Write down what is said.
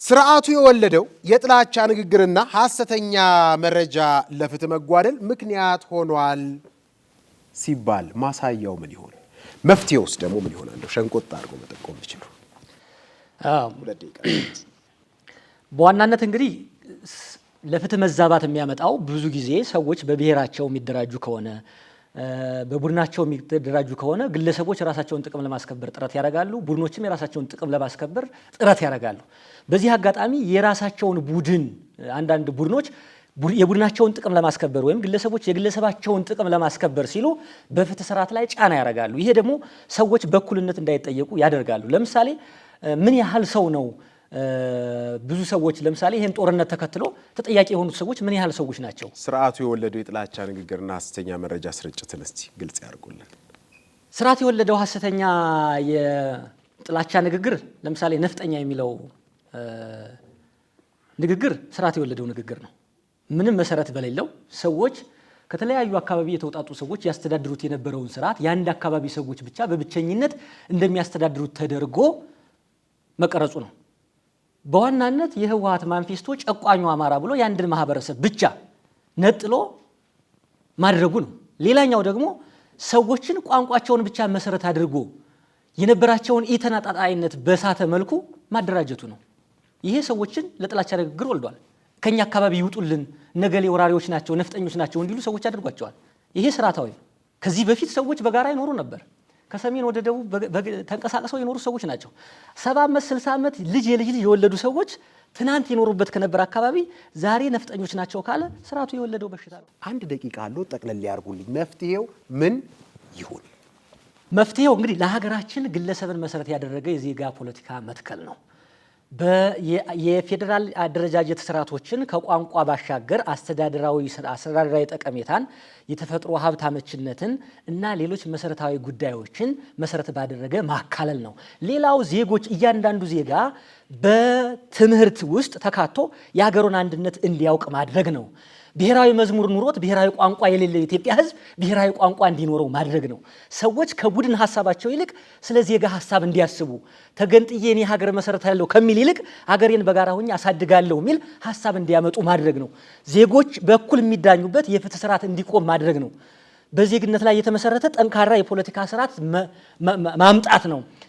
ስርዓቱ የወለደው የጥላቻ ንግግርና ሐሰተኛ መረጃ ለፍትህ መጓደል ምክንያት ሆኗል ሲባል ማሳያው ምን ይሆን? መፍትሄውስ ደግሞ ምን ይሆናል? ሸንቆጥ አድርጎ መጠቆም ይችላል። በዋናነት እንግዲህ ለፍትህ መዛባት የሚያመጣው ብዙ ጊዜ ሰዎች በብሔራቸው የሚደራጁ ከሆነ በቡድናቸው የሚደራጁ ከሆነ ግለሰቦች የራሳቸውን ጥቅም ለማስከበር ጥረት ያደርጋሉ፣ ቡድኖችም የራሳቸውን ጥቅም ለማስከበር ጥረት ያደርጋሉ። በዚህ አጋጣሚ የራሳቸውን ቡድን አንዳንድ ቡድኖች የቡድናቸውን ጥቅም ለማስከበር ወይም ግለሰቦች የግለሰባቸውን ጥቅም ለማስከበር ሲሉ በፍትህ ስርዓት ላይ ጫና ያደርጋሉ። ይሄ ደግሞ ሰዎች በእኩልነት እንዳይጠየቁ ያደርጋሉ። ለምሳሌ ምን ያህል ሰው ነው ብዙ ሰዎች ለምሳሌ ይሄን ጦርነት ተከትሎ ተጠያቂ የሆኑት ሰዎች ምን ያህል ሰዎች ናቸው? ስርዓቱ የወለደው የጥላቻ ንግግርና ሐሰተኛ መረጃ ስርጭትን እስቲ ግልጽ ያርጉልን። ስርዓቱ የወለደው ሐሰተኛ የጥላቻ ንግግር ለምሳሌ ነፍጠኛ የሚለው ንግግር ስርዓቱ የወለደው ንግግር ነው። ምንም መሰረት በሌለው ሰዎች ከተለያዩ አካባቢ የተውጣጡ ሰዎች ያስተዳድሩት የነበረውን ስርዓት የአንድ አካባቢ ሰዎች ብቻ በብቸኝነት እንደሚያስተዳድሩት ተደርጎ መቀረጹ ነው። በዋናነት የህወሓት ማንፌስቶ ጨቋኙ አማራ ብሎ የአንድን ማህበረሰብ ብቻ ነጥሎ ማድረጉ ነው። ሌላኛው ደግሞ ሰዎችን ቋንቋቸውን ብቻ መሰረት አድርጎ የነበራቸውን ኢተናጣጣይነት በሳተ መልኩ ማደራጀቱ ነው። ይሄ ሰዎችን ለጥላቻ ንግግር ወልዷል። ከኛ አካባቢ ይውጡልን፣ ነገሌ ወራሪዎች ናቸው፣ ነፍጠኞች ናቸው እንዲሉ ሰዎች አድርጓቸዋል። ይሄ ስርዓታዊ ነው። ከዚህ በፊት ሰዎች በጋራ ይኖሩ ነበር። ከሰሜን ወደ ደቡብ ተንቀሳቅሰው የኖሩ ሰዎች ናቸው። 70 ዓመት 60 ዓመት ልጅ የልጅ የወለዱ ሰዎች ትናንት የኖሩበት ከነበር አካባቢ ዛሬ ነፍጠኞች ናቸው ካለ ስርዓቱ የወለደው በሽታ ነው። አንድ ደቂቃ አለው፣ ጠቅለል ያርጉልኝ። መፍትሄው ምን ይሁን? መፍትሄው እንግዲህ ለሀገራችን ግለሰብን መሰረት ያደረገ የዜጋ ፖለቲካ መትከል ነው። የፌዴራል አደረጃጀት ስርዓቶችን ከቋንቋ ባሻገር አስተዳደራዊ ጠቀሜታን፣ የተፈጥሮ ሀብት አመችነትን እና ሌሎች መሰረታዊ ጉዳዮችን መሰረት ባደረገ ማካለል ነው። ሌላው ዜጎች እያንዳንዱ ዜጋ በትምህርት ውስጥ ተካቶ የሀገሩን አንድነት እንዲያውቅ ማድረግ ነው። ብሔራዊ መዝሙር ኑሮት ብሔራዊ ቋንቋ የሌለው የኢትዮጵያ ሕዝብ ብሔራዊ ቋንቋ እንዲኖረው ማድረግ ነው። ሰዎች ከቡድን ሀሳባቸው ይልቅ ስለ ዜጋ ሀሳብ እንዲያስቡ ተገንጥዬ እኔ ሀገር መሰረታለሁ ከሚል ይልቅ ሀገሬን በጋራ ሆኜ አሳድጋለሁ የሚል ሀሳብ እንዲያመጡ ማድረግ ነው። ዜጎች በእኩል የሚዳኙበት የፍትህ ስርዓት እንዲቆም ማድረግ ነው። በዜግነት ላይ የተመሰረተ ጠንካራ የፖለቲካ ስርዓት ማምጣት ነው።